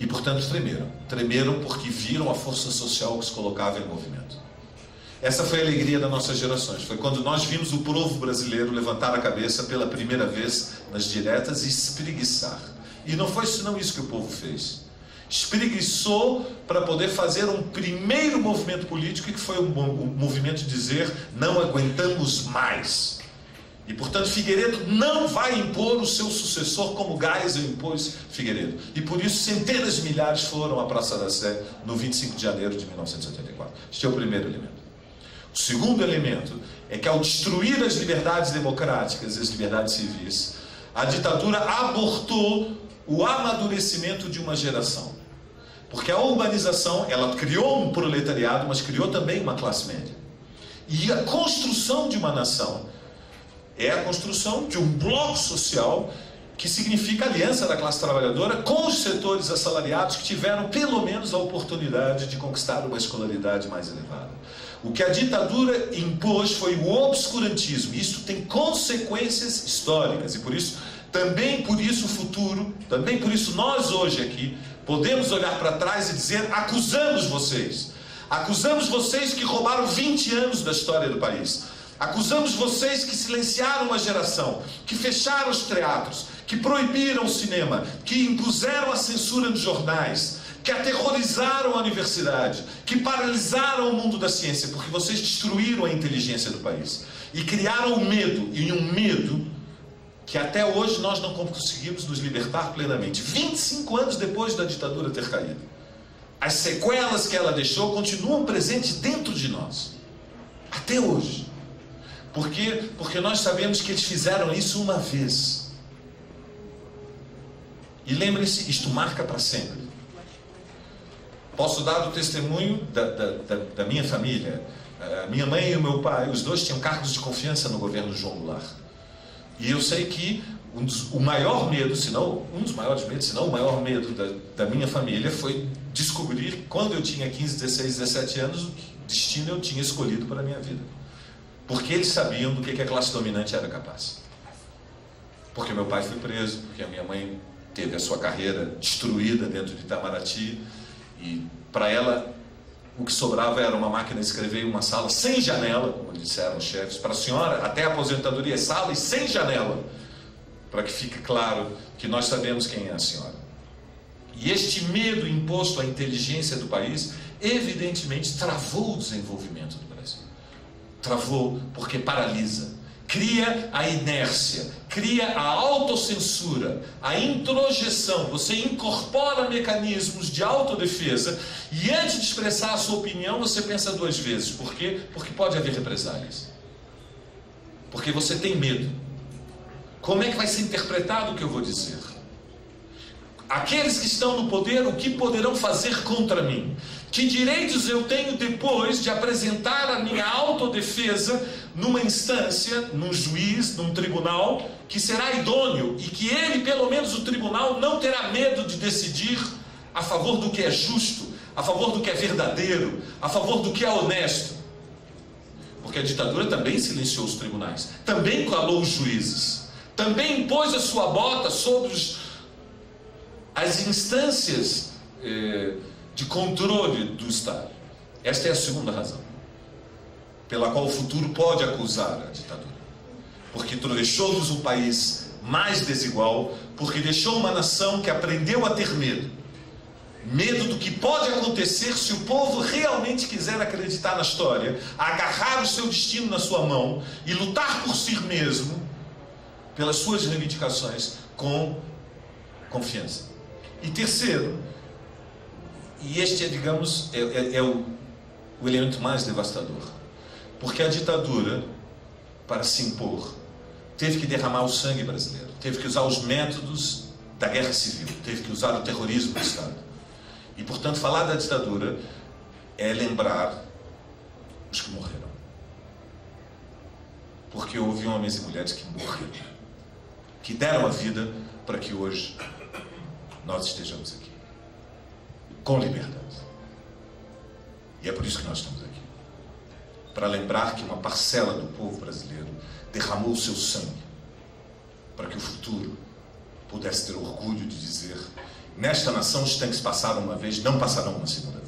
E, portanto, tremeram. Tremeram porque viram a força social que se colocava em movimento. Essa foi a alegria das nossas gerações. Foi quando nós vimos o povo brasileiro levantar a cabeça pela primeira vez nas diretas e espreguiçar. E não foi senão isso que o povo fez. Espreguiçou para poder fazer um primeiro movimento político, que foi o movimento de dizer: não aguentamos mais. E, portanto, Figueiredo não vai impor o seu sucessor como Geisel impôs Figueiredo. E por isso centenas de milhares foram à Praça da Sé no 25 de janeiro de 1984. Este é o primeiro elemento. O segundo elemento é que, ao destruir as liberdades democráticas e as liberdades civis, a ditadura abortou o amadurecimento de uma geração. Porque a urbanização, ela criou um proletariado, mas criou também uma classe média. E a construção de uma nação é a construção de um bloco social que significa a aliança da classe trabalhadora com os setores assalariados que tiveram pelo menos a oportunidade de conquistar uma escolaridade mais elevada. O que a ditadura impôs foi o obscurantismo. Isso tem consequências históricas e também por isso o futuro, também por isso nós hoje aqui podemos olhar para trás e dizer: acusamos vocês. Acusamos vocês que roubaram 20 anos da história do país. Acusamos vocês que silenciaram uma geração, que fecharam os teatros, que proibiram o cinema, que impuseram a censura nos jornais, que aterrorizaram a universidade, que paralisaram o mundo da ciência, porque vocês destruíram a inteligência do país e criaram o medo, e um medo que até hoje nós não conseguimos nos libertar plenamente. 25 anos depois da ditadura ter caído, as sequelas que ela deixou continuam presentes dentro de nós, até hoje. Por quê? Porque nós sabemos que eles fizeram isso uma vez. E lembrem-se, isto marca para sempre. Posso dar o testemunho da minha família. A minha mãe e o meu pai, os dois tinham cargos de confiança no governo João Goulart. E eu sei que o maior medo, um dos maiores medos, se não o maior medo da minha família foi descobrir, quando eu tinha 15, 16, 17 anos, o que destino eu tinha escolhido para a minha vida. Porque eles sabiam do que a classe dominante era capaz. Porque meu pai foi preso, porque a minha mãe teve a sua carreira destruída dentro de Itamaraty, e para ela o que sobrava era uma máquina de escrever em uma sala sem janela, como disseram os chefes. Para a senhora, até a aposentadoria é sala e sem janela, para que fique claro que nós sabemos quem é a senhora. E este medo imposto à inteligência do país, evidentemente, travou o desenvolvimento do Brasil. Travou porque paralisa, cria a inércia, cria a autocensura, a introjeção. Você incorpora mecanismos de autodefesa e, antes de expressar a sua opinião, você pensa duas vezes. Por quê? Porque pode haver represálias. Porque você tem medo. Como é que vai ser interpretado o que eu vou dizer? Aqueles que estão no poder, o que poderão fazer contra mim? Que direitos eu tenho depois de apresentar a minha autodefesa numa instância, num juiz, num tribunal, que será idôneo e que ele, pelo menos o tribunal, não terá medo de decidir a favor do que é justo, a favor do que é verdadeiro, a favor do que é honesto. Porque a ditadura também silenciou os tribunais, também calou os juízes, também impôs a sua bota sobre as instâncias de controle do Estado. Esta é a segunda razão pela qual o futuro pode acusar a ditadura. Porque deixou-nos um país mais desigual, porque deixou uma nação que aprendeu a ter medo. Medo do que pode acontecer se o povo realmente quiser acreditar na história, agarrar o seu destino na sua mão e lutar por si mesmo, pelas suas reivindicações, com confiança. E terceiro, e este é, digamos, o elemento mais devastador, porque a ditadura, para se impor, teve que derramar o sangue brasileiro, teve que usar os métodos da guerra civil, teve que usar o terrorismo do Estado. E, portanto, falar da ditadura é lembrar os que morreram. Porque houve homens e mulheres que morreram, que deram a vida para que hoje nós estejamos aqui, com liberdade. E é por isso que nós estamos aqui. Para lembrar que uma parcela do povo brasileiro derramou o seu sangue para que o futuro pudesse ter orgulho de dizer: Nesta nação os tanques passaram uma vez, não passarão uma segunda vez.